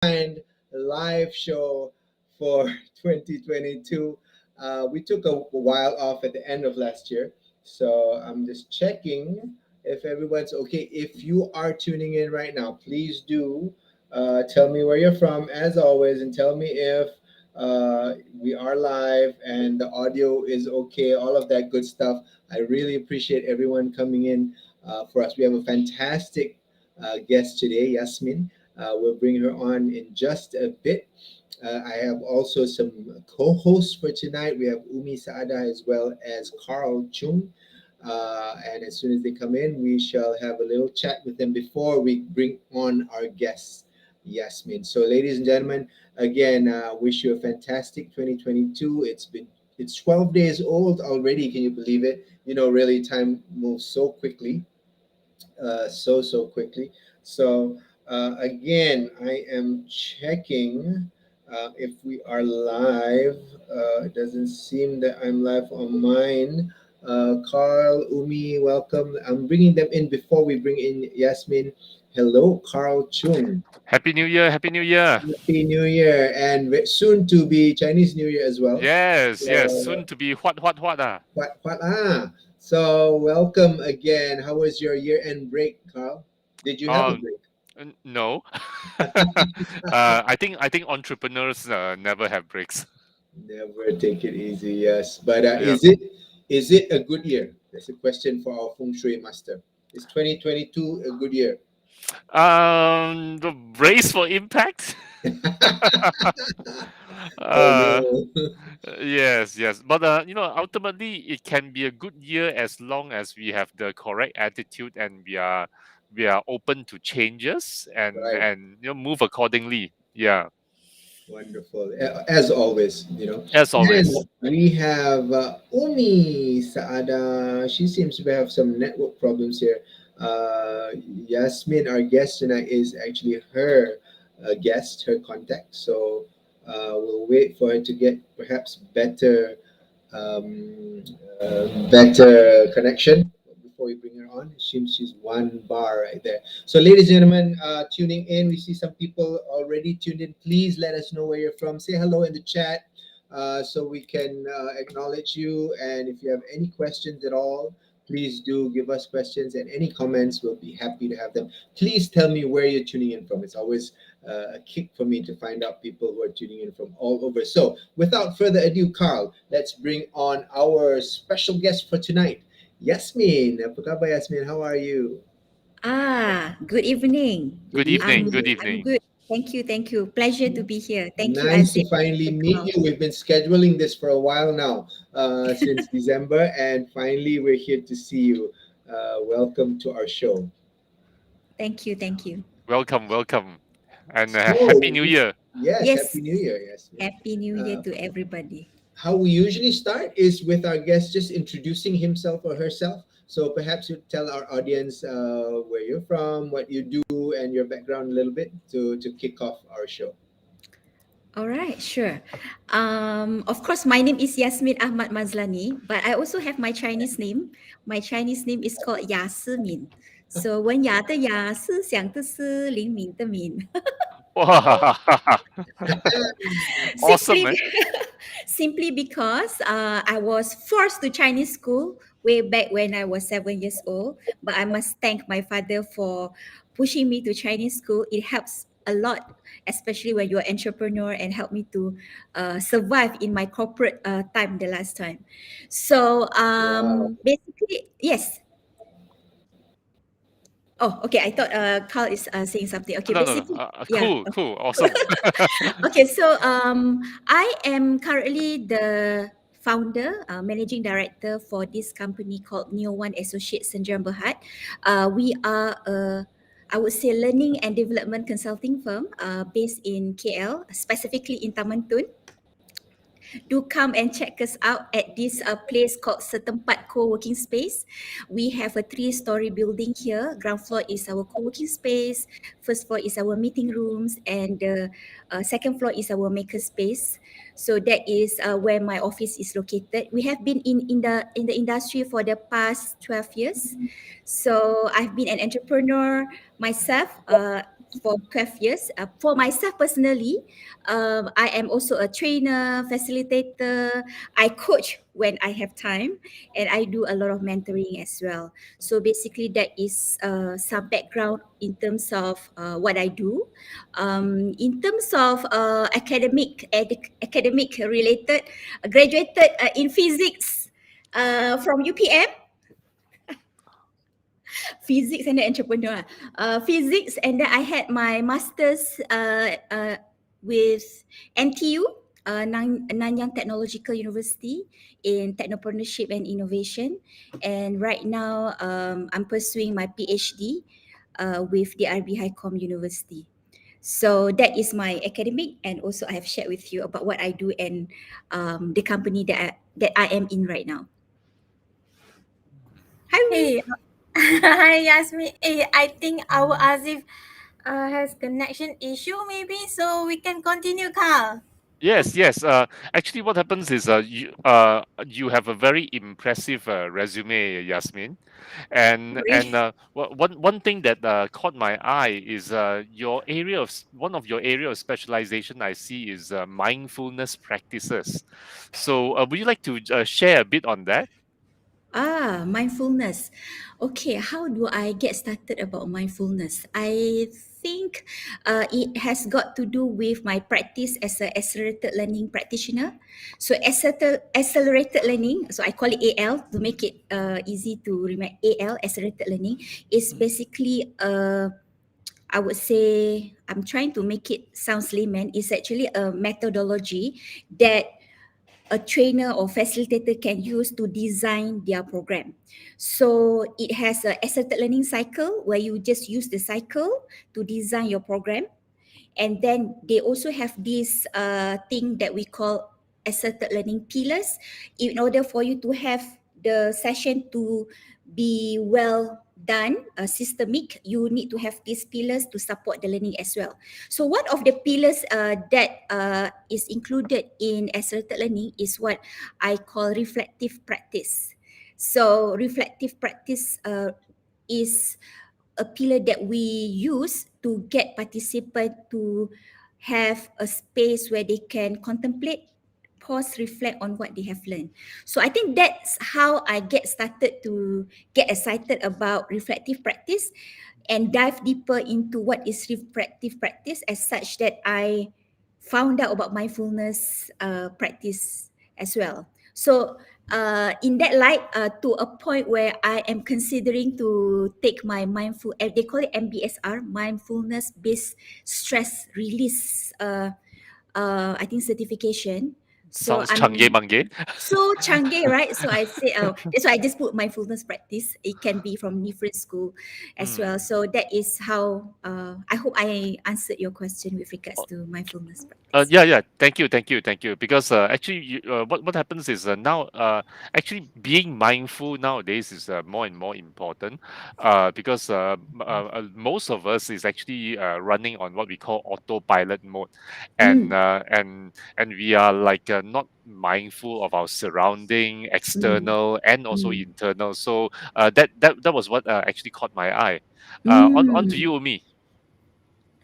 Kind live show for 2022. We took a while off at the end of last year, so I'm just checking if everyone's okay. If you are tuning in right now, please do tell me where you're from, as always, and tell me if we are live and the audio is okay, all of that good stuff. I really appreciate everyone coming in for us. We have a fantastic guest today, Yasmin. We'll bring her on in just a bit. I have also some co-hosts for tonight. We have Umi Saada as well as Carl Chung. And as soon as they come in, we shall have a little chat with them before we bring on our guests, Yasmin. So, ladies and gentlemen, again, wish you a fantastic 2022. It's 12 days old already. Can you believe it? Really, time moves so quickly, so quickly. So again, I am checking if we are live. It doesn't seem that I'm live on mine. Carl, Umi, welcome. I'm bringing them in before we bring in Yasmin. Hello, Carl Chung. Happy New Year! Happy New Year! Happy New Year, and soon to be Chinese New Year as well. Yes, yes. So, Soon to be what ah. what? So welcome again. How was your year-end break, Carl? Did you have a Um, break? no. I think entrepreneurs never have breaks. Never take it easy, yes. But Yeah. is it a good year? That's a question for our feng shui master. Is 2022 a good year? The brace for impact. Oh uh, no. yes, yes. But ultimately, it can be a good year as long as we have the correct attitude and we are open to changes and Right. and move accordingly. Yeah, Wonderful. As always, as And always. we have Umi Saada. She seems to have some network problems here. Yasmin, our guest tonight, is actually her guest, her contact. So we'll wait for her to get perhaps um, better connection before we bring her on. It seems she's one bar right there. So, ladies and gentlemen, tuning in, we see some people already tuned in. Please let us know where you're from. Say hello in the chat so we can acknowledge you. And if you have any questions at all, please do give us questions and any comments. We'll be happy to have them. Please tell me where you're tuning in from. It's always a kick for me to find out people who are tuning in from all over. So, without further ado, Carl, let's bring on our special guest for tonight, Yasmin. Apa khabar, Yasmin? How are you? Good evening. Good Good evening. evening. Good I'm evening. good. Thank you. Thank you. Pleasure to be here. Thank you, Nice to Azip. finally Thank you, meet Carl. you. We've been scheduling this for a while now, since December, and finally we're here to see you. Welcome to our show. Thank you. Thank you. Welcome, welcome, and Happy So, New Year. yes, Happy Yes. New Year, Yasmin. Happy New Year Uh, to everybody. how we usually start is with our guest just introducing himself or herself. So perhaps you tell our audience where you're from, what you do, and your background a little bit to kick off our show. All right, sure. Of course, my name is Yasmin Ahmad Mazlani, but I also have my Chinese name. My Chinese name is called Yasmin. So 文雅的雅，思想的思，灵敏的敏。Wow. Awesome, simply man. simply because I was forced to Chinese school way back when I was 7 years old. But I must thank my father for pushing me to Chinese school. It helps a lot, especially when you're an entrepreneur, and help me to survive in my corporate time the last time. So Wow. basically, yes. Oh, okay. I thought Carl is saying something. Okay, No, no, no. basically, yeah. Cool, cool, awesome. Okay, so I am currently the founder, managing director for this company called Neo One Associates Senjaran Berhad. We are I would say learning and development consulting firm based in KL, specifically in Taman Tun. Do come and check us out at this place called Setempat Co-working Space. We have a 3-story building here. Ground floor is our co-working space. First floor is our meeting rooms, and the second floor is our maker space. So that is where my office is located. We have been in the industry for the past 12 years. So I've been an entrepreneur myself for 12 years. For myself personally, I am also a trainer, facilitator. I coach when I have time, and I do a lot of mentoring as well. So basically, that is some background in terms of what I do. In terms of academic related, graduated in physics from UPM, physics and the entrepreneur. Physics, and then I had my master's with NTU, Nanyang Technological University in Technopreneurship and Innovation. And right now, I'm pursuing my PhD with the RB Highcom University. So that is my academic, and also I have shared with you about what I do and the company that I am in right now. Hi, Umi. Hey, hi Yasmin. Hey, I think our Azif has connection issue maybe, so we can continue, Carl. Yes, yes. Actually, what happens is you have a very impressive resume, Yasmin, and Sorry. one thing that caught my eye is one of your area of specialization I see is mindfulness practices. So, would you like to share a bit on that? Mindfulness. Okay, how do I get started about mindfulness? I think it has got to do with my practice as a accelerated learning practitioner. So accelerated learning, so I call it AL to make it easy to remember. AL, accelerated learning, is Mm. basically I would say, I'm trying to make it sound layman. It's actually a methodology that a trainer or facilitator can use to design their program. So it has a asserted learning cycle where you just use the cycle to design your program. And then they also have this thing that we call asserted learning pillars. In order for you to have the session to be well done, systemic, you need to have these pillars to support the learning as well. So one of the pillars that is included in asserted learning is what I call reflective practice. So reflective practice is a pillar that we use to get participants to have a space where they can contemplate, pause, reflect on what they have learned. So I think that's how I get started to get excited about reflective practice and dive deeper into what is reflective practice, as such that I found out about mindfulness practice as well. So in that light, to a point where I am considering to take my they call it MBSR, mindfulness based stress release, I think certification. So Sounds changye I'm mangye. so canggih, right? So I say, that's why I just put mindfulness practice. It can be from different school as well. Mm. So that is how I hope I answered your question with regards Uh, to mindfulness practice. yeah, yeah. Thank you, thank you, thank you. Because actually, what happens is now actually being mindful nowadays is more and more important. Because most of us is actually running on what we call autopilot mode, and Mm, we are like not mindful of our surrounding, mm, external and also mm, internal. So that was what actually caught my eye. On to mm. you, Umi.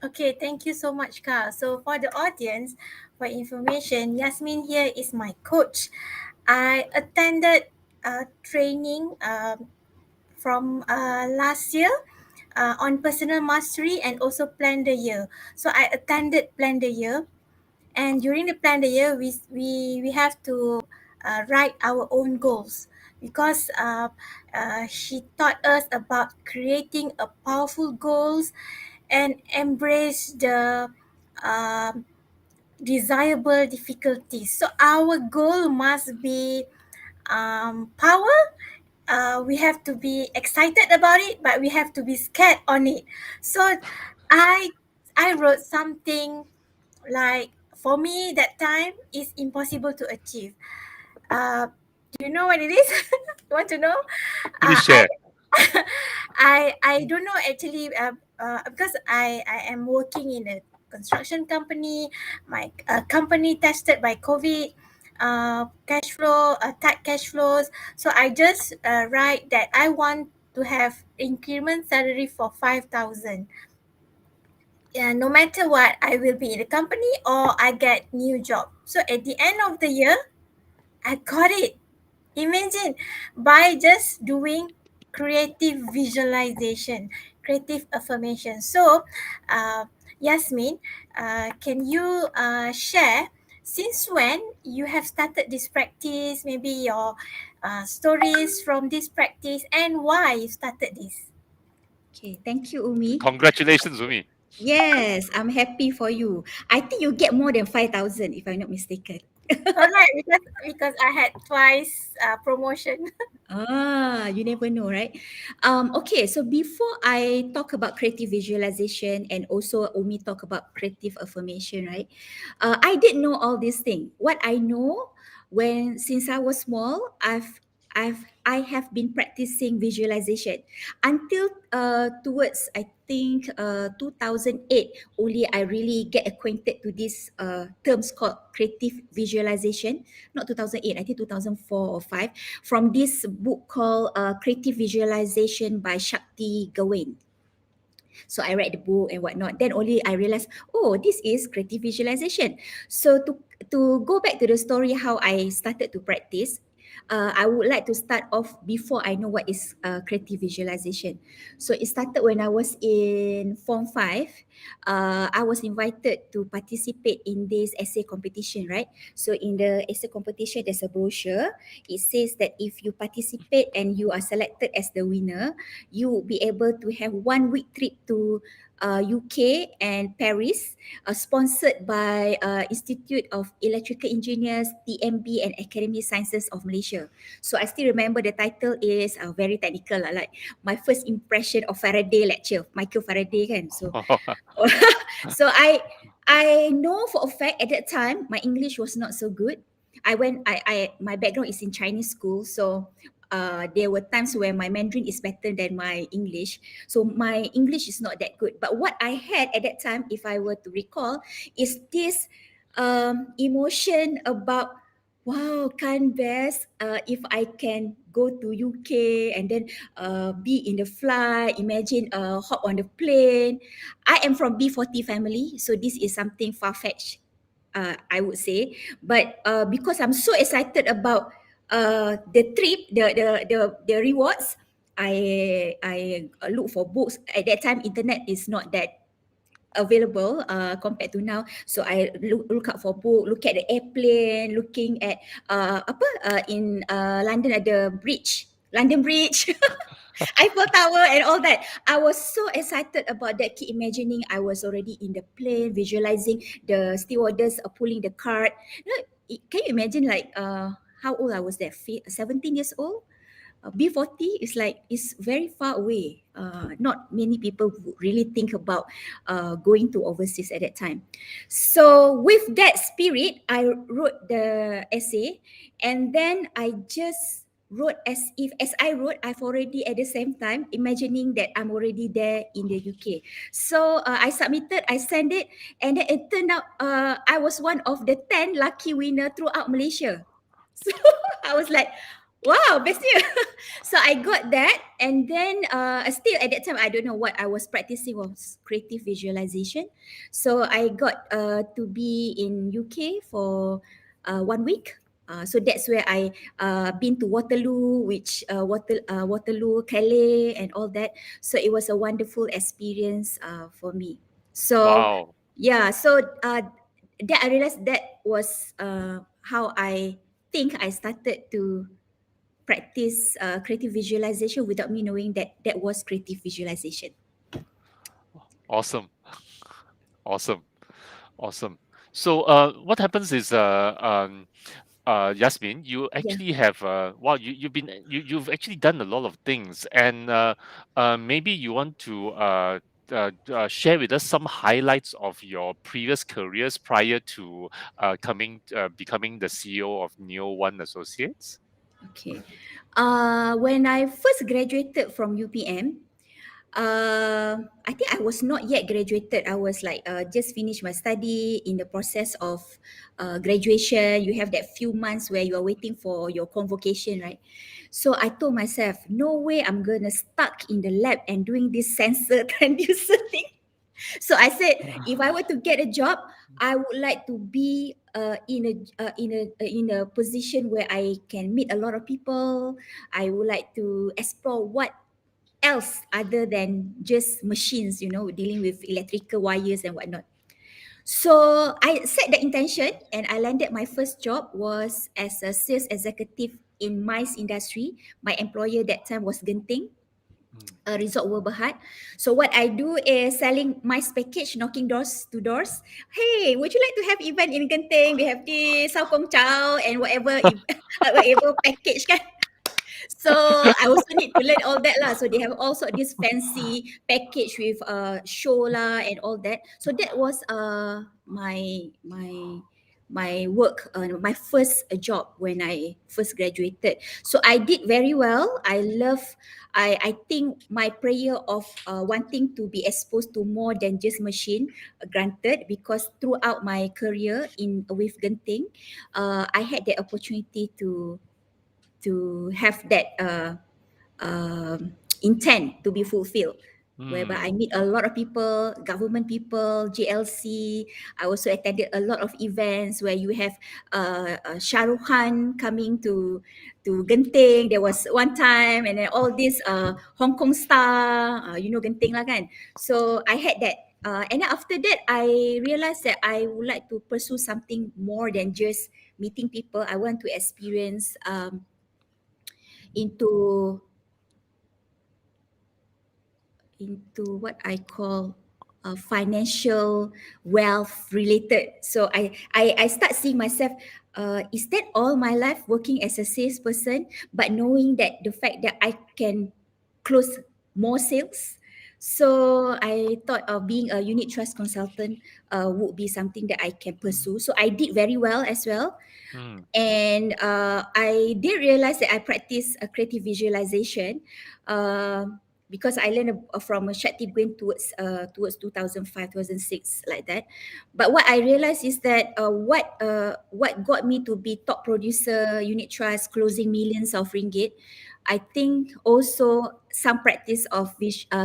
Okay, thank you so much, Carl. So for the audience, for information, Yasmin here is my coach. I attended training from last year on personal mastery and also plan the year. So I attended plan the year, and during the plan the year, we have to write our own goals, because she taught us about creating a powerful goals and embrace the um, desirable difficulties. So our goal must be power. We have to be excited about it, but we have to be scared on it. So I I wrote something like, for me that time is impossible to achieve. Uh, do you know what it is? You want to know? Please I share. I don't know actually, because I am working in a construction company. My company tested by COVID, cash flow, tight cash flows. So I just write that I want to have increment salary for 5,000. no matter what, I will be in the company or I get new job. So at the end of the year, I got it. Imagine, by just doing creative visualization, creative affirmation. So, Yasmin, can you share since when you have started this practice, maybe your stories from this practice and why you started this? Okay, thank you, Umi. Congratulations, Umi. Yes, I'm happy for you. I think you get more than 5,000 if I'm not mistaken. Alright, because I had twice promotion. Ah, you never know, right? Okay, so before I talk about creative visualization and also Omi talk about creative affirmation, right? I did know all these things. What I know when since I was small, I have been practicing visualization until towards I think 2008 only I really get acquainted to this terms called creative visualization. Not 2008, I think 2004 or 5 from this book called Creative Visualization by Shakti Gawain. So I read the book and whatnot. Then only I realized, oh, this is creative visualization. So to go back to the story how I started to practice, I would like to start off before I know what is creative visualization. So it started when I was in Form 5. I was invited to participate in this essay competition, right? So in the essay competition, there's a brochure. It says that if you participate and you are selected as the winner, you will be able to have 1 week trip to UK and Paris, sponsored by Institute of Electrical Engineers, TMB, and Academy Sciences of Malaysia. So I still remember the title is very technical lah, like my first impression of Faraday lecture, Michael Faraday kan. So so I know for a fact at that time my English was not so good. I my background is in Chinese school, so there were times where my Mandarin is better than my English. So my English is not that good. But what I had at that time, if I were to recall, is this emotion about wow, can best if I can go to UK and then be in the flight, imagine hop on the plane. I am from B40 family, so this is something far-fetched, I would say. But because I'm so excited about the trip, the rewards, I look for books. At that time, internet is not that available compared to now. So I look out for book, look at the airplane, looking at in London at the bridge, London Bridge, Eiffel Tower and all that. I was so excited about that. Keep imagining I was already in the plane, visualizing the stewardess pulling the cart. You know, can you imagine like how old I was there? 17 years old. B40 is like it's very far away. Not many people would really think about going to overseas at that time. So with that spirit, I wrote the essay, and then I just wrote as I wrote, I've already at the same time imagining that I'm already there in the UK. So I submitted, I sent it, and then it turned out I was one of the 10 lucky winner throughout Malaysia. So I was like, wow, bestnya. So I got that, and then still at that time I don't know what I was practicing was creative visualization. So I got to be in UK for 1 week. So that's where I been to Waterloo, Waterloo, Calais, and all that. So it was a wonderful experience for me. So Wow. yeah, so that I realized that was how I think I started to practice creative visualization without me knowing that that was creative visualization. Awesome. Awesome. Awesome. So, what happens is, Yasmin, you Yeah. actually have, wow, you've actually done a lot of things, and maybe you want to share with us some highlights of your previous careers prior to becoming the CEO of Neo One Associates. Okay. When I first graduated from UPM, I think I was not yet graduated. I was like just finished my study in the process of graduation. You have that few months where you are waiting for your convocation, right? So I told myself, no way I'm gonna stuck in the lab and doing this sensor transducer thing. So I said, if I were to get a job, I would like to be in a position where I can meet a lot of people. I would like to explore what else other than just machines, dealing with electrical wires and whatnot. So I set the intention and I landed my first job was as a sales executive in MICE industry. My employer that time was Genting, Mm. Resort World Berhad. So what I do is selling MICE package, knocking doors to doors. Hey, would you like to have event in Genting? We have this Sao Kong Chao and whatever whatever package kan. So I also need to learn all that lah. So they have also this fancy package with show lah and all that. So that was my work, my first job when I first graduated. So I did very well. I think my prayer of wanting to be exposed to more than just machine granted, because throughout my career in with Genting, I had the opportunity to have that intent to be fulfilled, whereby I Mm. meet a lot of people, government people, GLC. I also attended a lot of events where you have Shah Rukh Khan coming to Genting. There was one time, and then all these Hong Kong star, Genting lah kan. So I had that. And then after that, I realized that I would like to pursue something more than just meeting people. I want to experience into what I call financial wealth related. So I start seeing myself, is that all my life working as a salesperson, but knowing that the fact that I can close more sales. So I thought of being a unit trust consultant would be something that I can pursue. So I did very well as well. Mm. And I did realize that I practice a creative visualization, because I learned from a Shakti Brain towards 2005, 2006, like that. But what I realized is that what got me to be top producer, unit trust, closing millions of ringgit, I think also some practice of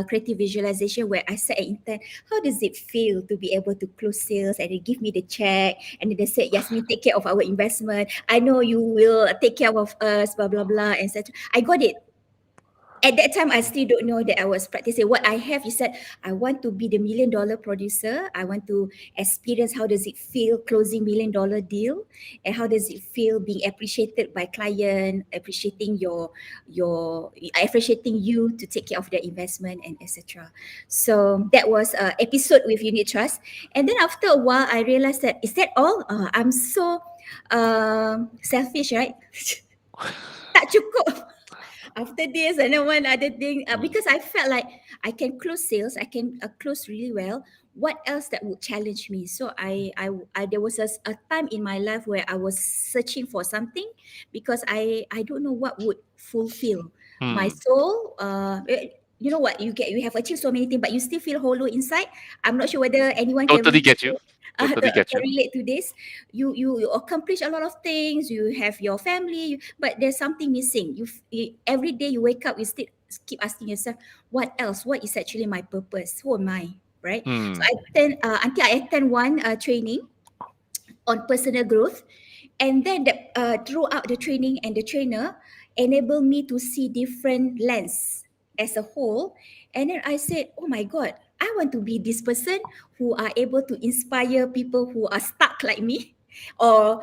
creative visualization, where I set an intent. How does it feel to be able to close sales and they give me the check and then they said, Yasmin, take care of our investment. I know you will take care of us, blah, blah, blah, etc. I got it. At that time, I still don't know that I was practicing. What I have is that I want to be the $1 million producer. I want to experience how does it feel closing $1 million deal, and how does it feel being appreciated by client, appreciating appreciating you to take care of their investment and etc. So that was episode with Unit Trust, and then after a while, I realized that is that all? I'm so selfish, right? Tak cukup. After this, and then one other thing, Mm. because I felt like I can close sales, I can close really well. What else that would challenge me? So I there was a time in my life where I was searching for something, because I don't know what would fulfill my Mm. soul. You know what, you have achieved so many things, but you still feel hollow inside. I'm not sure whether anyone can Totally relate get you. to, Totally get can you. relate to this. You accomplish a lot of things, you have your family, but there's something missing. Every day you wake up, you still keep asking yourself, what else, what is actually my purpose, who am I, right? So Mm. I attend until I attend one training on personal growth, and then throughout the training, and the trainer enabled me to see different lens as a whole. And then I said, oh my god, I want to be this person who are able to inspire people who are stuck like me, or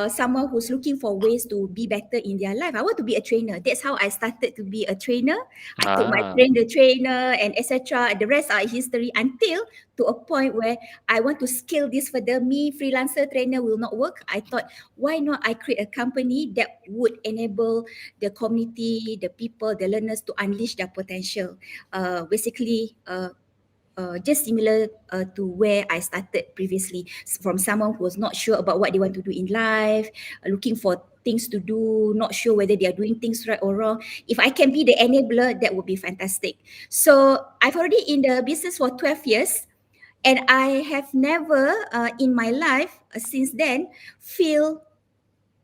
someone who's looking for ways to be better in their life. I want to be a trainer. That's how I started to be a trainer. I took my Ah. train the trainer and etc. The rest are history, until to a point where I want to scale this further. Me, freelancer trainer, will not work. I thought, why not I create a company that would enable the community, the people, the learners to unleash their potential. Basically, just similar to where I started previously, from someone who was not sure about what they want to do in life, looking for things to do, not sure whether they are doing things right or wrong. If I can be the enabler, that would be fantastic. So I've already in the business for 12 years. And I have never in my life since then feel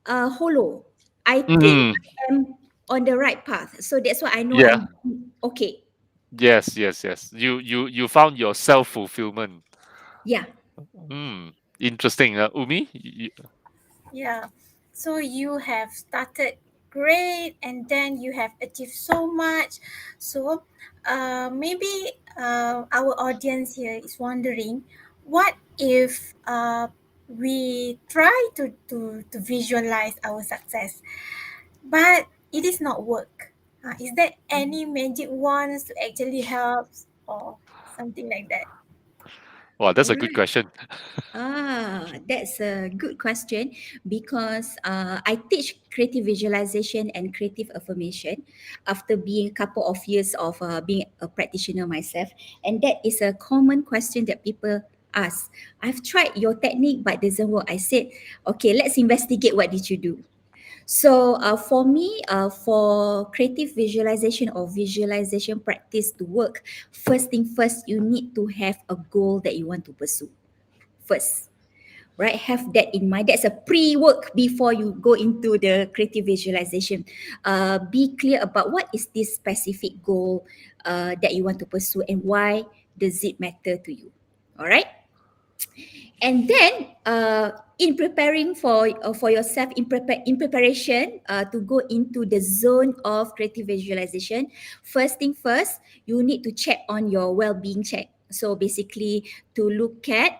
hollow. I think Mm. I am on the right path. So that's why I know Yeah. I'm okay. Yes, yes, yes. You found your self fulfillment. Yeah. Hmm. Interesting. Umi. Yeah. So you have started great and then you have achieved so much. So maybe our audience here is wondering what if we try to visualize our success, but it is not work. Is there any magic wands to actually help or something like that? Wow, that's All a good right. question. That's a good question because I teach creative visualization and creative affirmation after being a couple of years of being a practitioner myself. And that is a common question that people ask. I've tried your technique but it doesn't work. I said, okay, let's investigate what did you do. So for me, for creative visualization or visualization practice to work, first thing first, you need to have a goal that you want to pursue first, right? Have that in mind. That's a pre-work before you go into the creative visualization. Be clear about what is this specific goal that you want to pursue and why does it matter to you. All right. And then in preparing for yourself in preparation to go into the zone of creative visualization, first thing first, you need to check on your well-being check. So basically to look at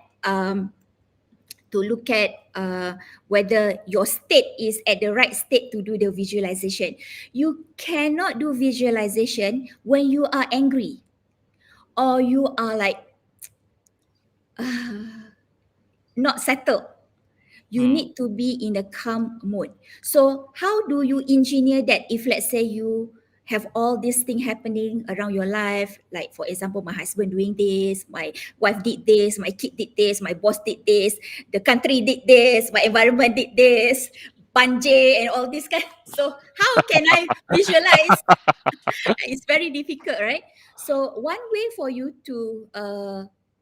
whether your state is at the right state to do the visualization. You cannot do visualization when you are angry or you are like not settled. You Hmm. need to be in a calm mode. So how do you engineer that if let's say you have all these things happening around your life, like for example, my husband doing this, my wife did this, my kid did this, my boss did this, the country did this, my environment did this, banjir and all this kind. So how can I visualize? It's very difficult, right? So one way for you to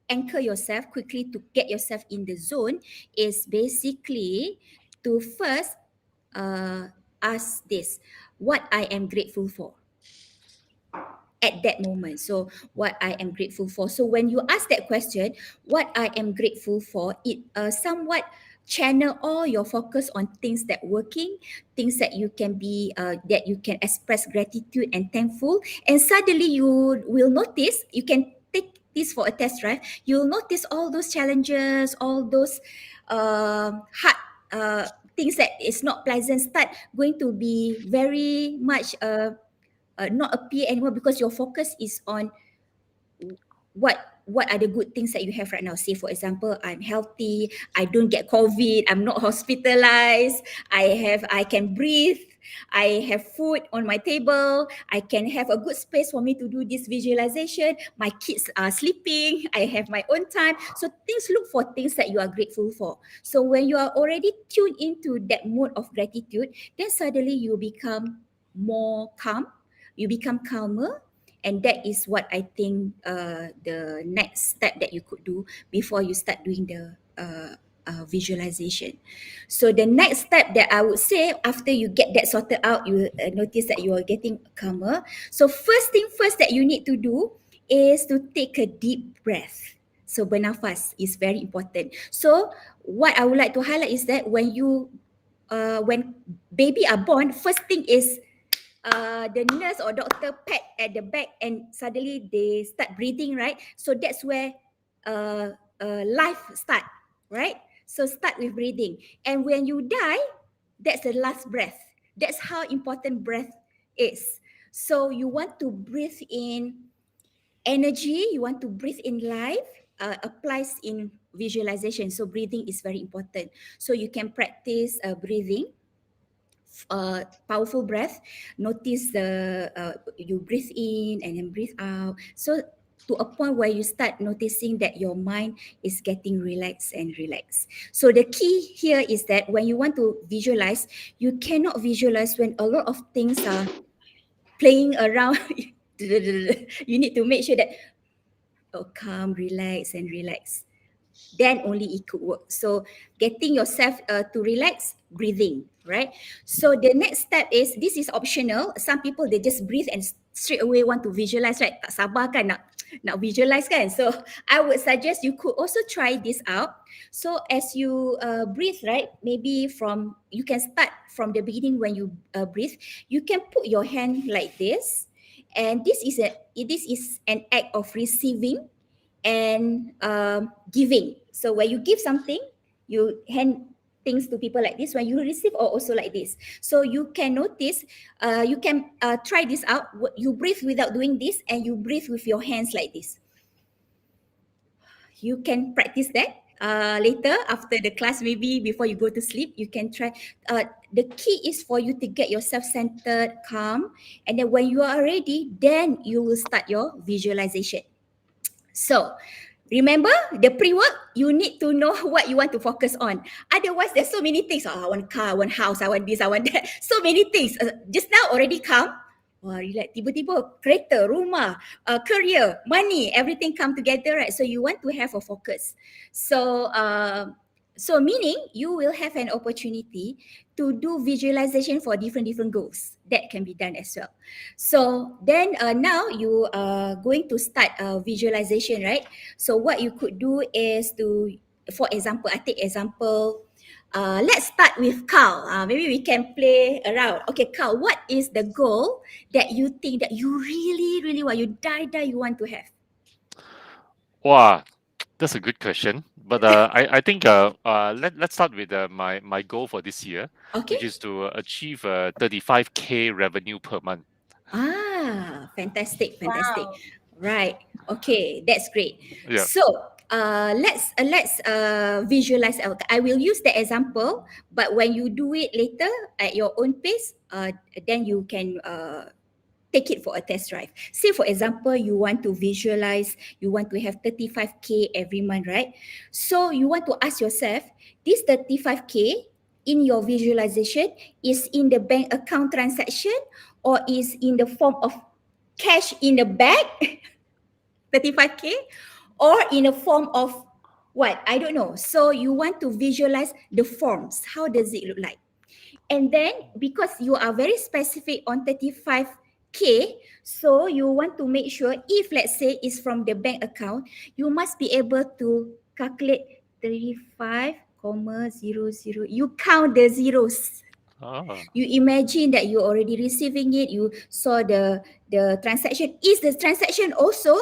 anchor yourself quickly to get yourself in the zone is basically to first uh, ask this: what I am grateful for at that moment. So what I am grateful for. So when you ask that question, what I am grateful for, it somewhat channel all your focus on things that working, things that you can be that you can express gratitude and thankful, and suddenly you will notice, you can take this for a test drive, you'll notice all those challenges, all those hard things that is not pleasant start going to be very much not appear anymore because your focus is on what are the good things that you have right now. Say for example, I'm healthy, I don't get COVID, I'm not hospitalized, I can breathe, I have food on my table, I can have a good space for me to do this visualization, my kids are sleeping, I have my own time. So things, look for things that you are grateful for. So when you are already tuned into that mode of gratitude, then suddenly you become more calm, you become calmer, and that is what I think the next step that you could do before you start doing the visualization. So the next step that I would say after you get that sorted out, you notice that you are getting calmer. So first thing first that you need to do is to take a deep breath. So bernafas is very important. So what I would like to highlight is that when baby are born, first thing is the nurse or doctor pat at the back and suddenly they start breathing, right? So that's where life start, right? So start with breathing. And when you die, that's the last breath. That's how important breath is. So you want to breathe in energy, you want to breathe in life, applies in visualization. So breathing is very important. So you can practice breathing, powerful breath. Notice the you breathe in and then breathe out. So to a point where you start noticing that your mind is getting relaxed and relaxed. So the key here is that when you want to visualize, you cannot visualize when a lot of things are playing around. You need to make sure that calm, relax, and relax. Then only it could work. So getting yourself to relax, breathing. right? So the next step is, this is optional. Some people they just breathe and straight away want to visualize, right? Tak sabar kan nak visualize kan. So I would suggest you could also try this out. So as you breathe, right? Maybe you can start from the beginning when you breathe. You can put your hand like this, and this is an act of receiving and giving. So when you give something, you hand things to people like this. When you receive, or also like this. So you can notice, you can try this out. You breathe without doing this, and you breathe with your hands like this. You can practice that later after the class, maybe before you go to sleep. You can try. The key is for you to get yourself centered, calm, and then when you are ready, then you will start your visualization. So remember, the pre-work, you need to know what you want to focus on. Otherwise, there's so many things. Oh, I want car, I want house, I want this, I want that. So many things. Just now already come. Wah, relax. Tiba-tiba kereta, rumah, career, money, everything come together, right? So you want to have a focus. So meaning you will have an opportunity to do visualization for different goals. That can be done as well. So then now you are going to start visualization, right? So what you could do is for example, I take example, let's start with Carl. Maybe we can play around. Okay, Carl, what is the goal that you think that you really want, you you want to have? Wow, that's a good question. But I think let's start with my goal for this year, which Okay. is to achieve 35K revenue per month. Fantastic. Wow. Right. Okay, that's great. Yeah. So let's visualize. I will use the example, but when you do it later at your own pace, then you can take it for a test drive. Say for example, you want to visualize, you want to have 35K every month, right? So you want to ask yourself, this 35K in your visualization is in the bank account transaction, or is in the form of cash in the bag, 35K, or in a form of what? I don't know. So you want to visualize the forms. How does it look like? And then because you are very specific on 35K, so you want to make sure, if let's say it's from the bank account, you must be able to calculate 35,00. You count the zeros. Ah. You imagine that you already receiving it. You saw the transaction. Is the transaction also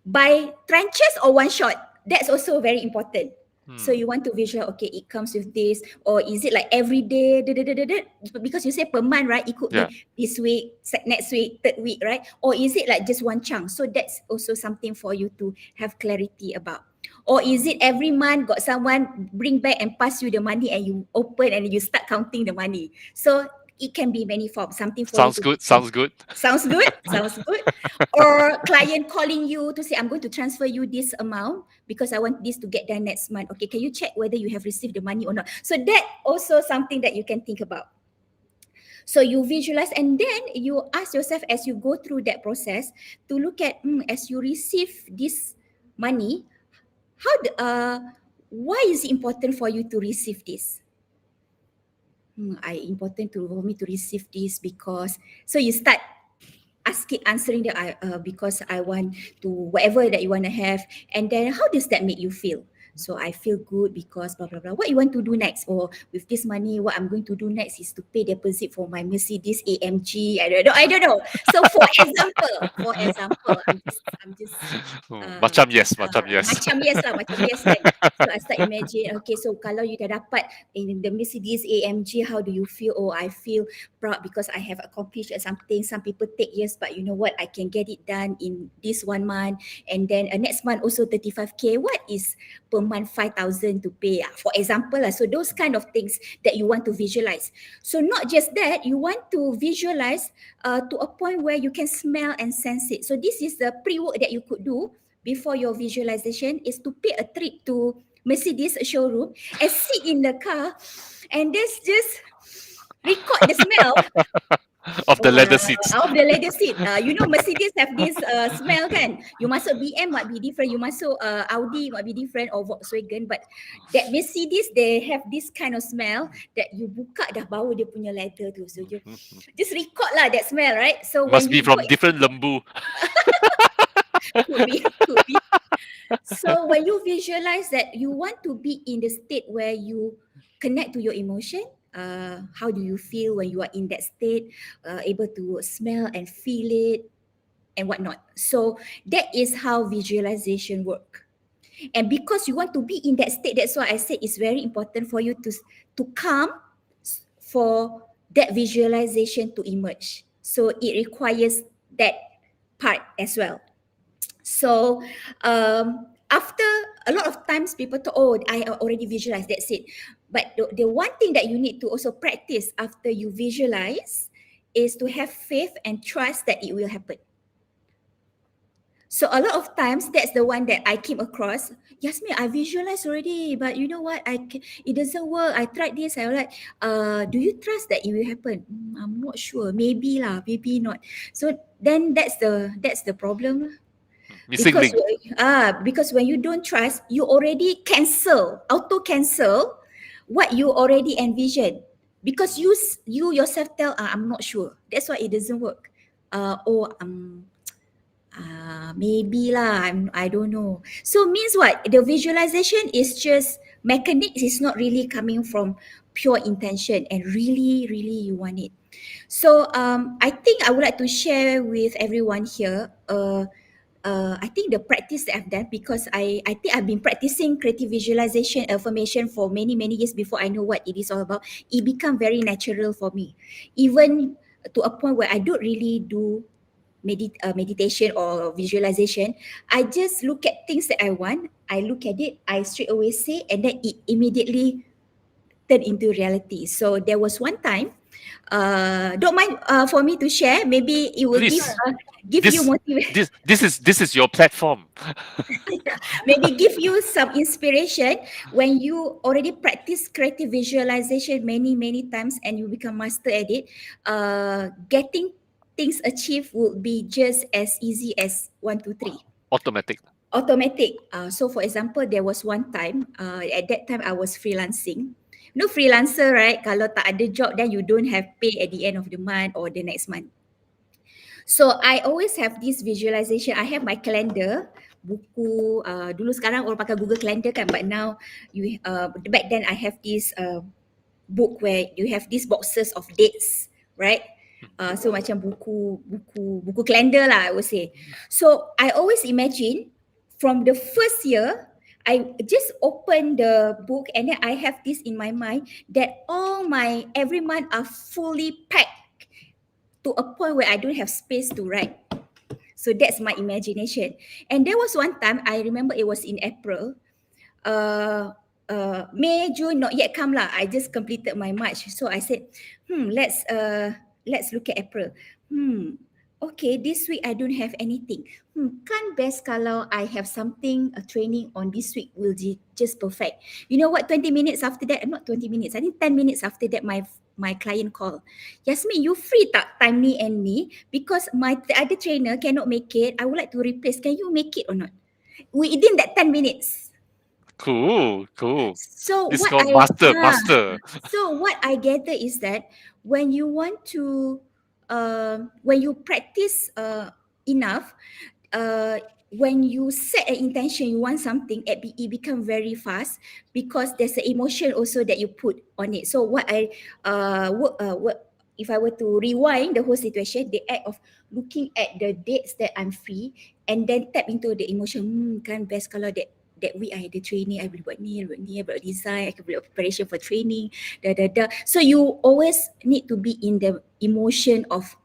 by tranches or one shot? That's also very important. So you want to visual, okay, it comes with this, or is it like every day? Because you say per month, right? It could Yeah. be this week, next week, third week, right? Or is it like just one chunk? So that's also something for you to have clarity about. Or is it every month got someone bring back and pass you the money, and you open and you start counting the money? So it can be many forms. Something for you Sounds to good. Sounds good. Sounds good? Sounds good. Or client calling you to say, I'm going to transfer you this amount because I want this to get done next month. Okay, can you check whether you have received the money or not? So that also something that you can think about. So you visualize, and then you ask yourself as you go through that process to look at, as you receive this money, why is it important for you to receive this? Important for me to receive this because, so you start answering the because I want to, whatever that you want to have, and then how does that make you feel? So I feel good because blah blah blah. What you want to do next? Or with this money, what I'm going to do next is to pay deposit for my Mercedes AMG. I don't know. So for example, I'm just Macam yes. macam yes kan. So I start imagine, okay, so kalau you dah dapat in the Mercedes AMG, how do you feel? Oh, I feel proud because I have accomplished something. Some people take years, but you know what? I can get it done in this 1 month, and then next month also 35K. What is per month 5,000 to pay? For example, so those kind of things that you want to visualize. So not just that, you want to visualize to a point where you can smell and sense it. So this is the pre-work that you could do before your visualization, is to pay a trip to Mercedes showroom and sit in the car and just record the smell of the leather seats. Of the leather seat. You know Mercedes have this smell kan. You masuk BM might be different. You masuk Audi might be different or Volkswagen. But that Mercedes they have this kind of smell that you buka dah bau dia punya leather tu. So you just record lah that smell, right? So when Must be you go, from different lembu. could be, could be. So when you visualize that you want to be in the state where you connect to your emotion, how do you feel when you are in that state, able to smell and feel it and whatnot. So that is how visualization work. And because you want to be in that state, that's why I said it's very important for you to calm for that visualization to emerge. So it requires that part as well. So after a lot of times people thought, oh, I already visualized, that's it. But the one thing that you need to also practice after you visualize is to have faith and trust that it will happen. So a lot of times that's the one that I came across. Yasmin, I visualized already, but you know what? It doesn't work. I tried this. I was like, do you trust that it will happen? I'm not sure. Maybe lah, maybe not. So then that's the problem. Missing link. Because when you don't trust, you already auto cancel what you already envisioned. Because you yourself tell, I'm not sure. That's why it doesn't work. Maybe lah, I don't know. So means what? The visualization is just mechanics, is not really coming from pure intention and really, really you want it. So I think I would like to share with everyone here I think the practice that I've done, because I think I've been practicing creative visualization affirmation for many years before I know what it is all about. It become very natural for me, even to a point where I don't really do meditation or visualization. I just look at things that I want, I look at it, I straight away say, and then it immediately turn into reality. So there was one time, don't mind for me to share, maybe it will Please. give you motivation. This is your platform. Maybe give you some inspiration when you already practice creative visualization many times and you become master at it. Getting things achieved would be just as easy as 1, 2, 3. Automatic. So for example, there was one time, at that time I was freelancing. You know freelancer, right? Kalau tak ada job, then you don't have pay at the end of the month or the next month. So I always have this visualization. I have my calendar, buku. Dulu sekarang orang pakai Google Calendar kan, but now back then I have this book where you have these boxes of dates, right? So macam buku calendar lah, I would say. So I always imagine from the first year, I just open the book and then I have this in my mind that every month are fully packed to a point where I don't have space to write. So that's my imagination. And there was one time, I remember it was in April, May, June, not yet come lah. I just completed my March. So I said, let's look at April. Okay, this week I don't have anything. Kan best kalau I have something, a training on this week will just perfect. You know what, 20 minutes after that, not 20 minutes, I think 10 minutes after that, my client call. Yasmin, you free tak time ni and me? Because the other trainer cannot make it. I would like to replace. Can you make it or not? Within that 10 minutes. Cool. So This what called master. So what I gather is that when you want to, when you practice enough, when you set an intention, you want something, it become very fast because there's an emotion also that you put on it. So what if I were to rewind the whole situation, the act of looking at the dates that I'm free and then tap into the emotion, kan best kalau that week I ada training, I boleh buat ni, I buat design, I can buat preparation for training, So you always need to be in the emotion of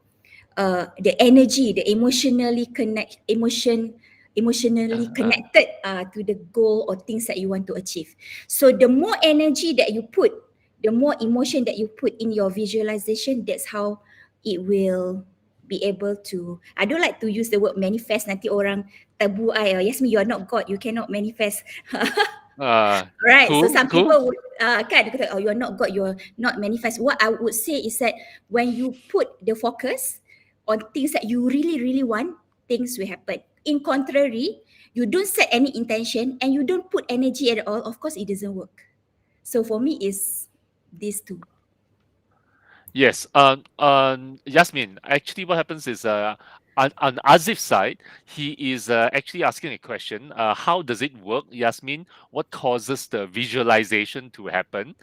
the energy, the emotionally connected to the goal or things that you want to achieve. So the more energy that you put, the more emotion that you put in your visualization, that's how it will be able to, I don't like to use the word manifest, nanti orang tabu I, Yasmin, you are not God, you cannot manifest. Right. So Cool, some cool. people would kan kata, oh, you're not God, you're not manifest. What I would say is that when you put the focus on things that you really, really want, things will happen. In contrary, you don't set any intention and you don't put energy at all, of course it doesn't work. So for me is these two. Yes. Yasmin, actually, what happens is on Azif's side, he is actually asking a question. How does it work, Yasmin? What causes the visualization to happen?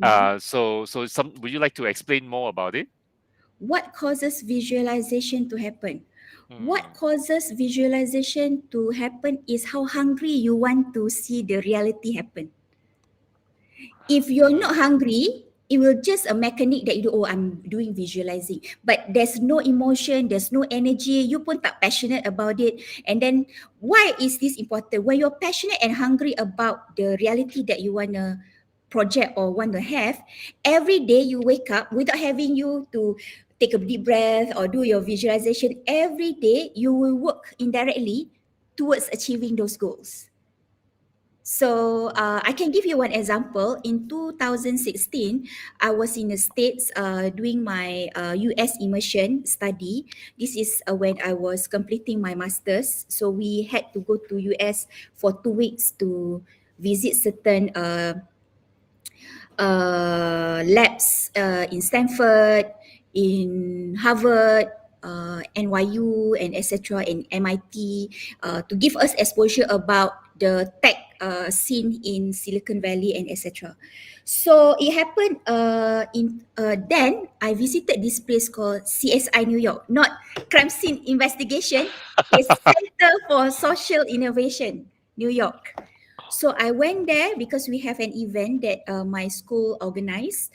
Mhm. Would you like to explain more about it? What causes visualization to happen? What Hmm. causes visualization to happen is how hungry you want to see the reality happen. If you're not Hmm. hungry, it will just a mechanic that you do, oh, I'm doing visualizing. But there's no emotion, there's no energy, you pun tak passionate about it. And then why is this important? When you're passionate and hungry about the reality that you want to project or want to have, every day you wake up without having you to take a deep breath or do your visualization, every day you will work indirectly towards achieving those goals. So I can give you one example. In 2016, I was in the States doing my US immersion study. This is when I was completing my master's. So we had to go to US for 2 weeks to visit certain labs in Stanford, in Harvard, NYU, and etc. in MIT to give us exposure about the tech scene in Silicon Valley and etc. So it happened in then I visited this place called CSI New York, not crime scene investigation. It's Center for Social Innovation, New York. So I went there because we have an event that my school organized.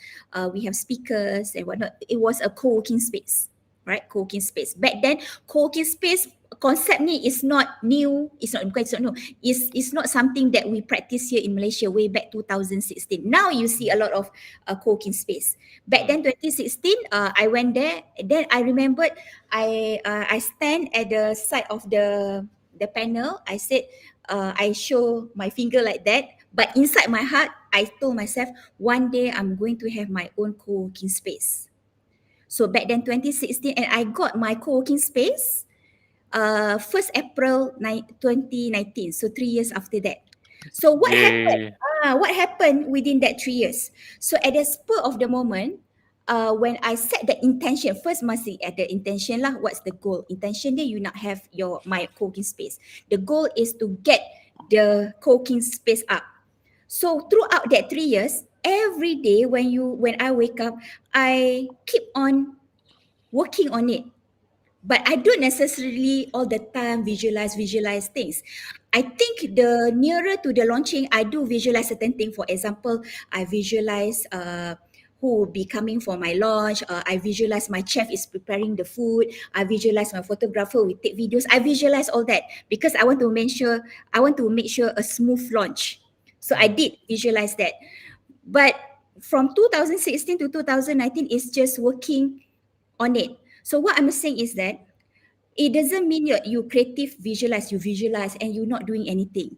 We have speakers and whatnot. It was a co-working space, right? Co-working space. Back then, co-working space concept ni is not new. It's not new. It's not something that we practice here in Malaysia way back 2016. Now you see a lot of co-working space. Back Hmm. then 2016, I went there. Then I remembered I stand at the side of the panel. I said I show my finger like that. But inside my heart, I told myself, one day I'm going to have my own co-working space. So back then, 2016, and I got my co-working space 1st April 2019. So 3 years after that. So what happened? Yay. What happened within that 3 years? So at the spur of the moment, when I set the intention, first must see at the intention lah. What's the goal? Intention dia you not have your my co-working space. The goal is to get the co-working space up. So throughout that 3 years, every day when I wake up, I keep on working on it, but I don't necessarily all the time visualize things. I think the nearer to the launching, I do visualize certain thing. For example, I visualize who will be coming for my launch. I visualize my chef is preparing the food. I visualize my photographer will take videos. I visualize all that because I want to make sure a smooth launch. So I Hmm. did visualize that. But from 2016 to 2019 is just working on it. So what I'm saying is that it doesn't mean you creative visualize and you're not doing anything.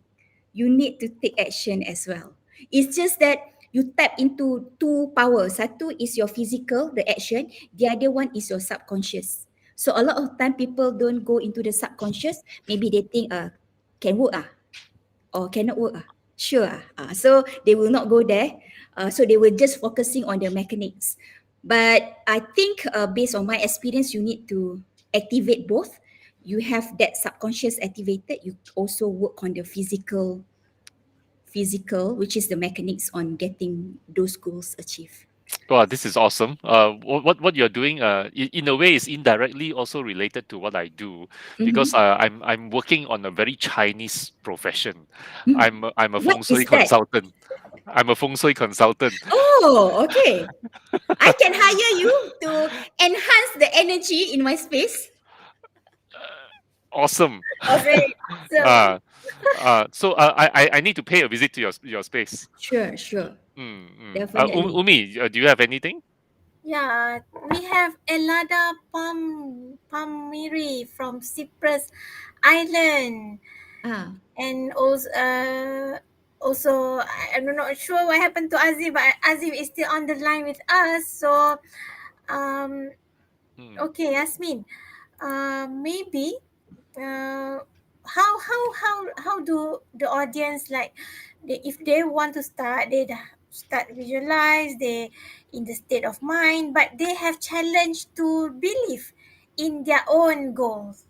You need to take action as well. It's just that you tap into two powers. Satu is your physical, the action. The other one is your subconscious. So a lot of time people don't go into the subconscious. Maybe they think can work or cannot work sure so they will not go there. So they were just focusing on the mechanics. But I think based on my experience, you need to activate both. You have that subconscious activated, you also work on the physical, which is the mechanics on getting those goals achieved. Wow, this is awesome. What you're doing, in a way, is indirectly also related to what I do, because Mm-hmm. I'm working on a very Chinese profession. Mm. I'm a What feng shui is that? consultant. I'm a feng shui consultant. Oh, okay. I can hire you to enhance the energy in my space. Awesome. Oh, great. Awesome. uh, I need to pay a visit to your space. Sure, sure. Mm, mm. Definitely. Umi, do you have anything? Yeah, we have Elada Pamiri from Cyprus Island, Ah, and also also, I'm not sure what happened to Azif, but Azif is still on the line with us. So, um, Hmm. okay, Yasmin, maybe, uh, how do the audience like, if they want to start, they start visualize, they in the state of mind, but they have challenge to believe in their own goals.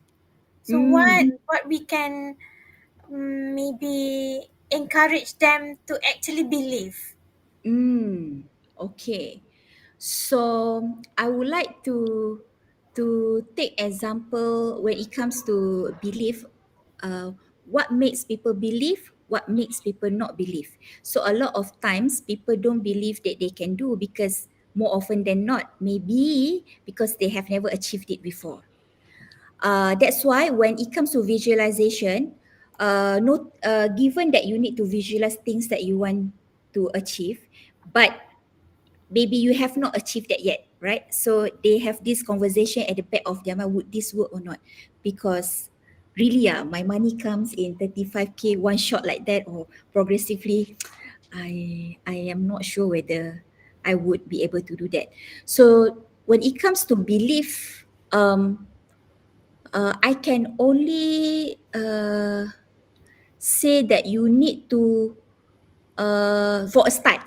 So Mm. what we can, maybe encourage them to actually believe. Mm. Okay. So I would like to take example when it comes to belief. What makes people believe? What makes people not believe? So a lot of times people don't believe that they can do because more often than not, maybe because they have never achieved it before. That's why when it comes to visualization, given that you need to visualize things that you want to achieve, but maybe you have not achieved that yet, right? So they have this conversation at the back of their mind, would this work or not? Because really, my money comes in 35K one shot like that or progressively, I am not sure whether I would be able to do that. So when it comes to belief, I can only say that you need to, for a start,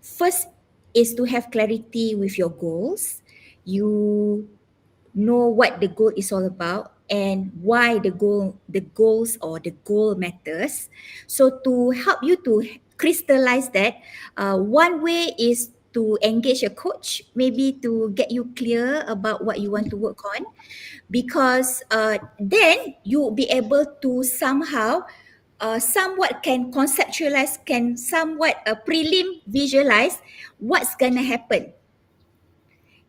first is to have clarity with your goals. You know what the goal is all about and why the goal matters. So to help you to crystallize that, one way is to engage a coach, maybe to get you clear about what you want to work on, because then you'll be able to somehow somewhat can conceptualize, can somewhat prelim visualize what's gonna happen.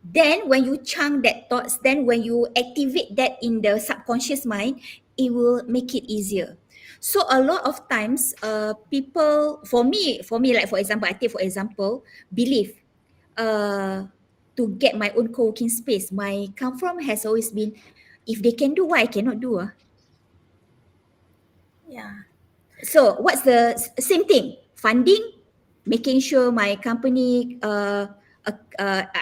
Then when you chunk that thoughts, then when you activate that in the subconscious mind, it will make it easier. So a lot of times, people, for me, like for example, I take for example, belief. Uh, to get my own co-working space, my come from has always been, if they can do, why I cannot do? Yeah, So what's the same thing? Funding, making sure my company, I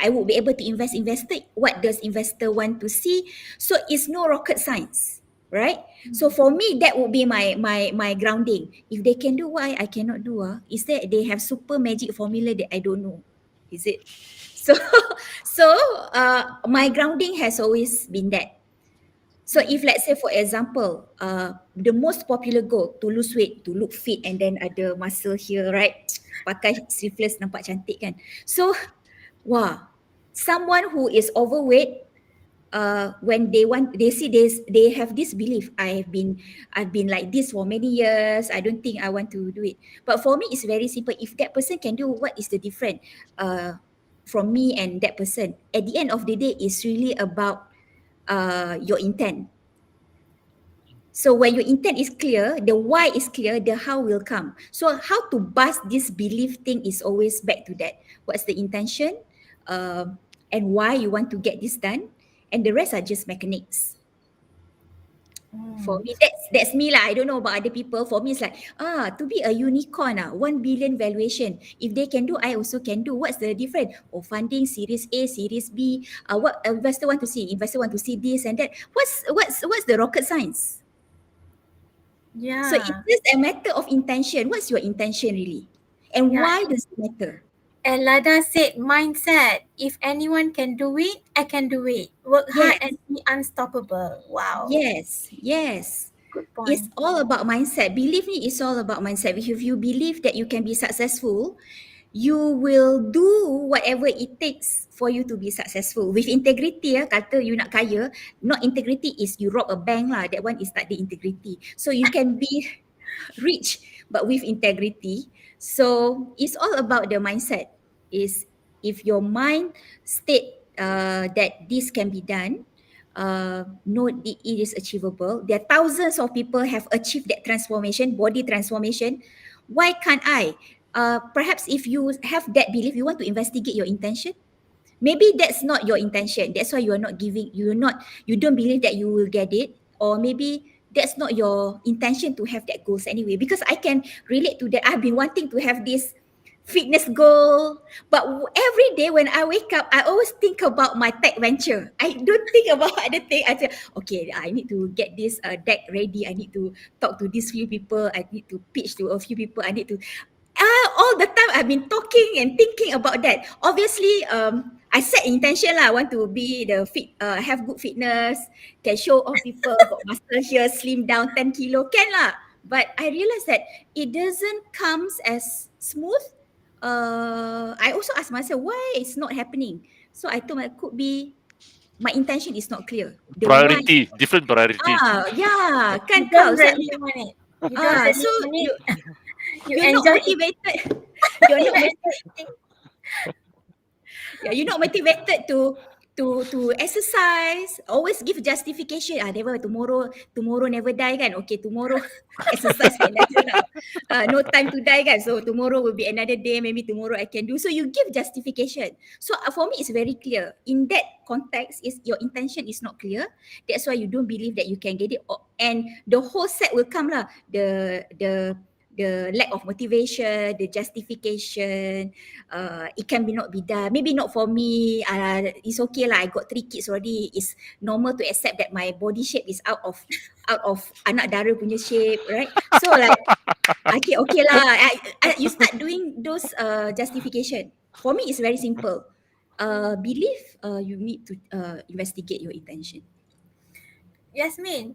would be able to invest investor. What does investor want to see? So it's no rocket science, right? So for me, that would be my grounding. If they can do, why I cannot do? Is that they have super magic formula that I don't know? Is it? So so my grounding has always been that. So if let's say for example, the most popular goal to lose weight, to look fit and then ada muscle here, right? Pakai sleeveless nampak cantik kan. So, wah, someone who is overweight, when they see this, they have this belief, I've been like this for many years, I don't think I want to do it. But for me it's very simple. If that person can do, what is the difference from me and that person? At the end of the day, it's really about your intent. So when your intent is clear, the why is clear, the how will come. So how to bust this belief thing is always back to that. What's the intention, and why you want to get this done, and the rest are just mechanics. For me, that's me lah. I don't know about other people. For me, it's like, to be a unicorn, 1 billion valuation. If they can do, I also can do. What's the difference? Oh, funding, Series A, Series B. What investor want to see? Investor want to see this and that. What's the rocket science? So it's yeah, just a matter of intention. What's your intention really? And yeah. why does it matter? And Lada said, mindset. If anyone can do it, I can do it. Work hard and Yes, be unstoppable. Wow, yes. good It's point. all about mindset. Believe me, it's all about mindset. If you believe that you can be successful, you will do whatever it takes for you to be successful. With integrity, kata you nak kaya, not integrity is you rob a bank lah. That one is tak the integrity. So you can be rich but with integrity. So it's all about the mindset. Is if your mind state that this can be done, no, it is achievable. There are thousands of people have achieved that transformation, body transformation. Why can't I? Perhaps if you have that belief, you want to investigate your intention. Maybe that's not your intention. That's why you are not giving. You don't believe that you will get it, or maybe that's not your intention to have that goals anyway, because I can relate to that. I've been wanting to have this fitness goal, but every day when I wake up, I always think about my tech venture. I don't think about other thing. I say, okay, I need to get this deck ready. I need to talk to these few people. I need to pitch to a few people. I need to all the time I've been talking and thinking about that. Obviously, I set intention lah. I want to be the fit, have good fitness, can show off people, got muscle here, slim down 10 kilo, can lah. But I realized that it doesn't comes as smooth. I also asked myself why it's not happening. So I told myself could be my intention is not clear. The why. Priority, different priority. Yeah, You kan don't kau. So, really want it. You don't really so want it. You you're not enjoy it. motivated. You're You not enjoy eating. Yeah, you're not motivated to exercise. Always give justification. Never tomorrow never die kan. Okay, tomorrow exercise can lah. No time to die kan. So tomorrow will be another day. Maybe tomorrow I can do. So you give justification. So for me, it's very clear. In that context, is your intention is not clear. That's why you don't believe that you can get it. And the whole set will come lah. The lack of motivation, the justification, it can be not be done. Maybe not for me. It's okay lah. I got 3 kids already. It's normal to accept that my body shape is out of anak dara punya shape, right? So like, okay lah. You start doing those justification. For me, it's very simple. Believe you need to investigate your intention. Yasmin,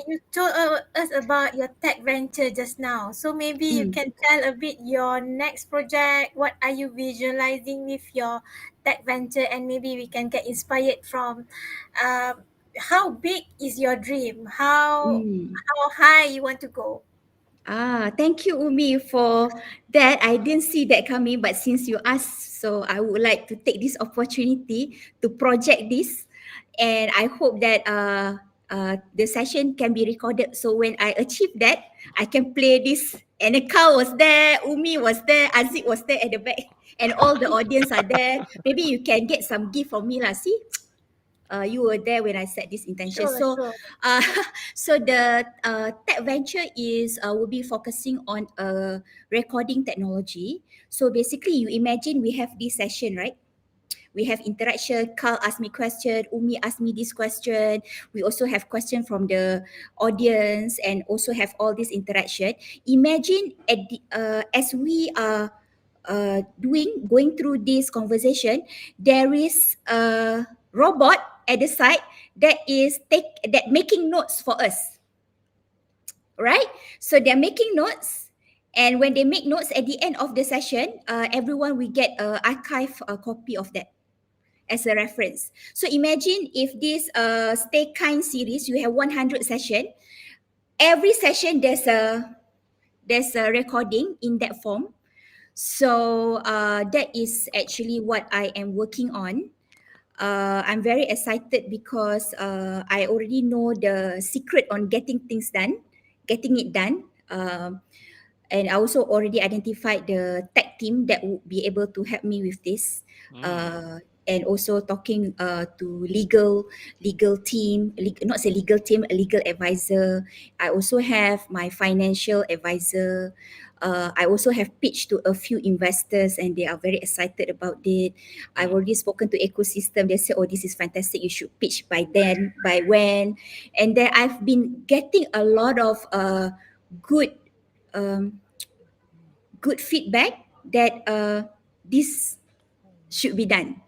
you told us about your tech venture just now. So maybe you can tell a bit your next project. What are you visualizing with your tech venture, and maybe we can get inspired from how big is your dream? How high you want to go? Thank you, Umi, for that. I didn't see that coming, but since you asked, so I would like to take this opportunity to project this, and I hope that the session can be recorded. So when I achieve that, I can play this. And Carl was there, Umi was there, Aziph was there at the back, and all the audience are there. Maybe you can get some gift from me lah. See, you were there when I set this intention. Sure. So the tech venture will be focusing on recording technology. So basically, you imagine we have this session, right? We have interaction. Carl asked me question, Umi asked me this question. We also have question from the audience and also have all this interaction. Imagine as we are going through this conversation, there is a robot at the side that making notes for us, right? So they're making notes, and when they make notes at the end of the session, everyone will get an archive copy of that as a reference. So imagine if this Stay Kind series, you have 100 session. Every session there's a recording in that form. So that is actually what I am working on. I'm very excited because I already know the secret on getting it done. And I also already identified the tech team that would be able to help me with this. And also talking to legal team, not say legal team, a legal advisor. I also have my financial advisor. I also have pitched to a few investors and they are very excited about it. I've already spoken to ecosystem. They say, oh, this is fantastic. You should pitch by then, by when. And then I've been getting a lot of good feedback that this should be done.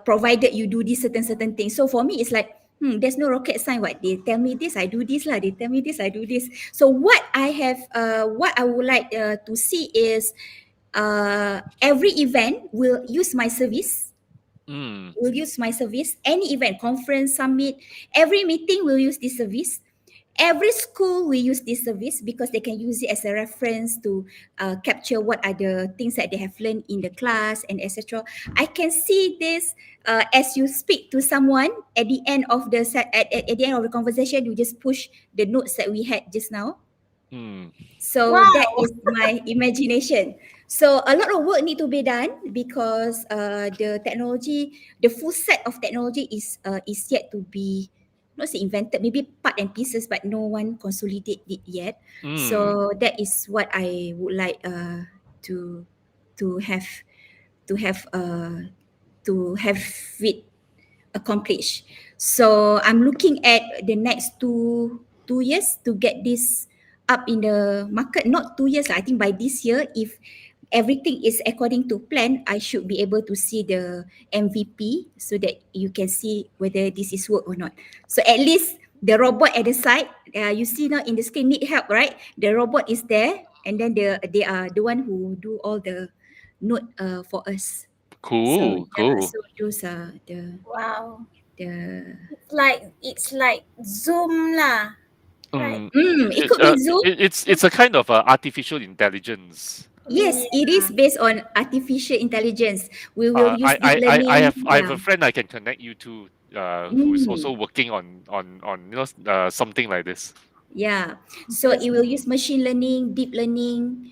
Provided you do this certain things. So for me, it's like, there's no rocket science. What they tell me this, I do this lah. They tell me this, I do this. So what I would like to see is every event will use my service. Will use my service. Any event, conference, summit, every meeting will use this service. Every school will use this service because they can use it as a reference to capture what are the things that they have learned in the class and etc. I can see this as you speak to someone at the end of the at the end of the conversation, you just push the notes that we had just now. So that is my imagination. So a lot of work need to be done because the technology, the full set of technology is yet to be not say invented, maybe part and pieces, but no one consolidate it yet. Mm. So that is what I would like to to have to have uh to have it accomplished. So I'm looking at the next 2 years to get this up in the market. Not 2 years, I think by this year, if everything is according to plan, I should be able to see the MVP so that you can see whether this is work or not. So at least the robot at the side, you see now in the screen, need help, right? The robot is there, and then they are the one who do all the note for us. So Cool, yeah, cool. so those are Wow. the It's like Zoom lah, right? Mm. it could be Zoom. It's a kind of artificial intelligence. Yes, it Yeah. is based on artificial intelligence. We will use deep learning. I have Yeah. a friend I can connect you to who is also Mm. working on something like this. Yeah. So That's it will use machine learning, deep learning,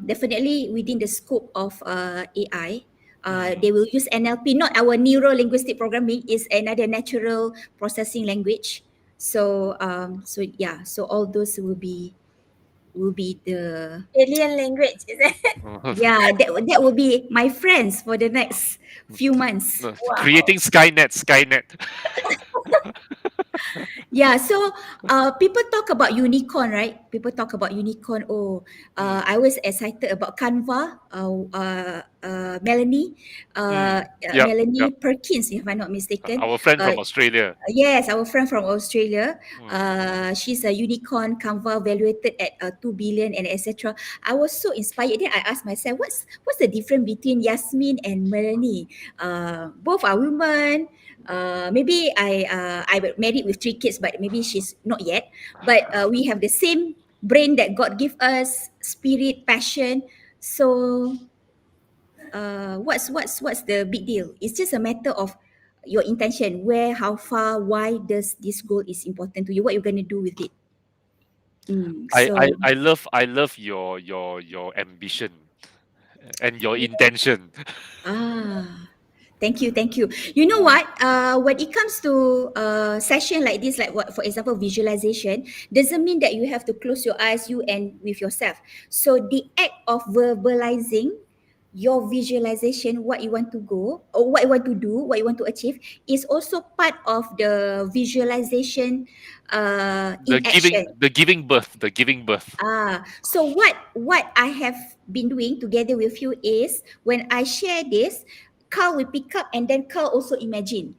definitely within the scope of AI. Mm. They will use NLP, not our neuro linguistic programming, is another natural processing language. So so yeah, so all those will be the alien language, is it? yeah, that will be my friends for the next few months. Wow. Creating Skynet. Yeah, so people talk about unicorn, right? People talk about unicorn. Oh, Mm. I was excited about Canva. Melanie, Mm. Yep, Melanie yep. Perkins, if I'm not mistaken. Our friend Uh, from Australia. Yes, our friend from Australia. Mm. She's a unicorn, Canva valuated at 2 billion and etc. I was so inspired. Then I asked myself, what's the difference between Yasmin and Melanie? Both are women. Maybe I married with 3 kids, but maybe she's not yet. But we have the same brain that God give us, spirit, passion. So what's the big deal? It's just a matter of your intention, where, how far, why does this goal is important to you, what you're gonna do with it. So I love your ambition and your intention. ah thank you. You know what? When it comes to session like this, like what, for example, visualization, doesn't mean that you have to close your eyes, you and with yourself. So the act of verbalizing your visualization, what you want to go or what you want to do, what you want to achieve, is also part of the visualization in action. The giving birth. So what I have been doing together with you is when I share this, Carl will pick up and then Carl also imagine.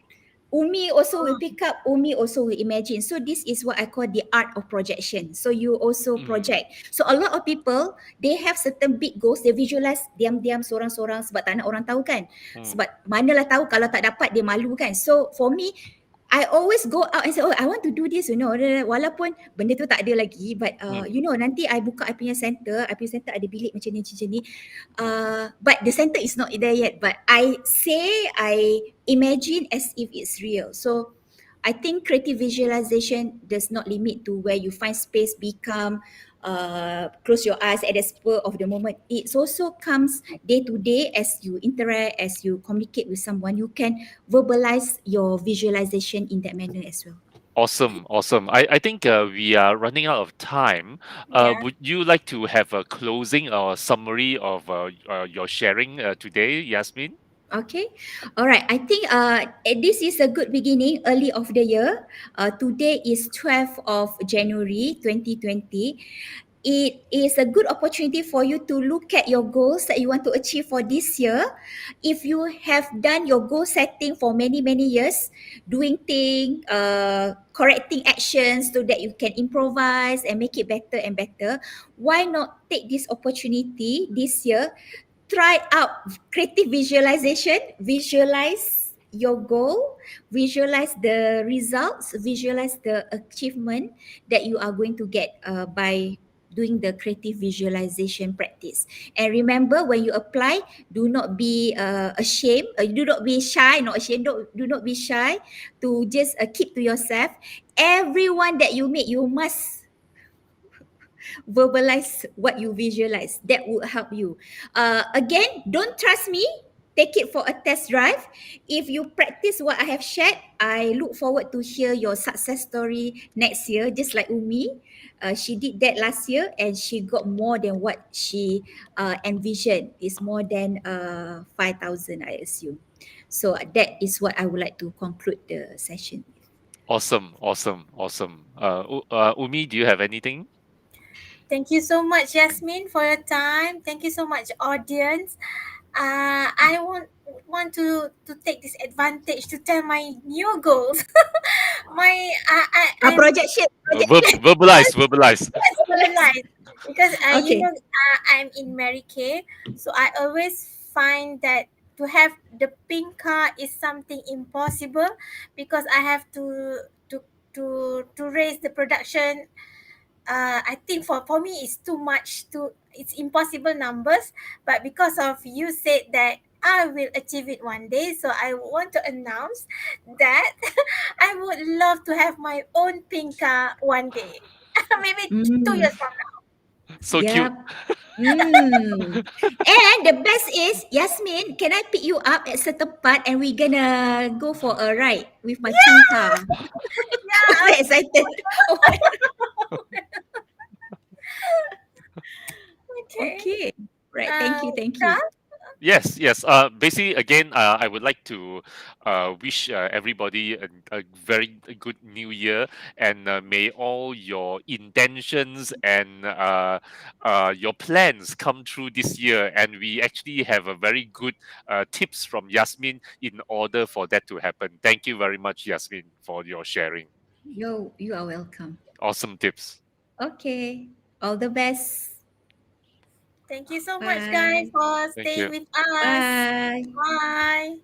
Umi also will pick up, Umi also will imagine. So this is what I call the art of projection. So you also Mm. project. So a lot of people, they have certain big goals, they visualize diam-diam sorang-sorang sebab tak nak orang tahu kan. Mm. Sebab manalah tahu kalau tak dapat dia malu kan. So for me, I always go out and say, oh, I want to do this, walaupun benda tu tak ada lagi, but Mm. nanti I buka I punya center ada bilik macam ni. But the center is not there yet, but I imagine as if it's real. So I think creative visualization does not limit to where you find space, become close your eyes at the spur of the moment. It also comes day to day as you interact, as you communicate with someone. You can verbalize your visualization in that manner as well. Awesome, awesome. I think we are running out of time. Yeah. Would you like to have a closing or summary of your sharing today, Yasmin? Okay, all right. I think this is a good beginning, early of the year. Today is 12th of January 2020. It is a good opportunity for you to look at your goals that you want to achieve for this year. If you have done your goal setting for many years, doing things, correcting actions so that you can improvise and make it better and better, why not take this opportunity this year? Try out creative visualization, visualize your goal, visualize the results, visualize the achievement that you are going to get by doing the creative visualization practice. And remember, when you apply, do not be ashamed, do not be shy, not ashamed, do not be shy to just keep to yourself. Everyone that you meet, you must verbalize what you visualize. That would help you. Again, don't trust me. take it for a test drive. If you practice what I have shared, I look forward to hear your success story next year, just like Umi. She did that last year and she got more than what she envisioned. It's more than 5,000, I assume. So that is what I would like to conclude the session. Awesome, awesome, awesome. Umi, do you have anything? Thank you so much, Yasmin, for your time. Thank you so much, audience. I want to take this advantage to tell my new goals. I'm Projection, projection. Verbalize, verbalize. Yes, verbalize. Because Okay. I'm in Mary Kay, so I always find that to have the pink car is something impossible because I have to to raise the production. I think for me it's too much, to it's impossible numbers, but because of you said that I will achieve it one day, so I want to announce that I would love to have my own pink car one day. Maybe 2 years Mm, from now. So cute. yep. Mm. And the best is, Yasmin, can I pick you up at certain part and we're gonna go for a ride with my pink car? I'm Yeah. very excited. Okay. Okay. Right. Thank you. Thank you. Kak, Yes, yes. Basically, again, I would like to wish everybody a very good new year, and may all your intentions and your plans come true this year. And we actually have a very good tips from Yasmin in order for that to happen. Thank you very much, Yasmin, for your sharing. You are welcome. Awesome tips. Okay. All the best. thank you so much, guys, Bye. for Thank staying you. with us. Bye. Bye.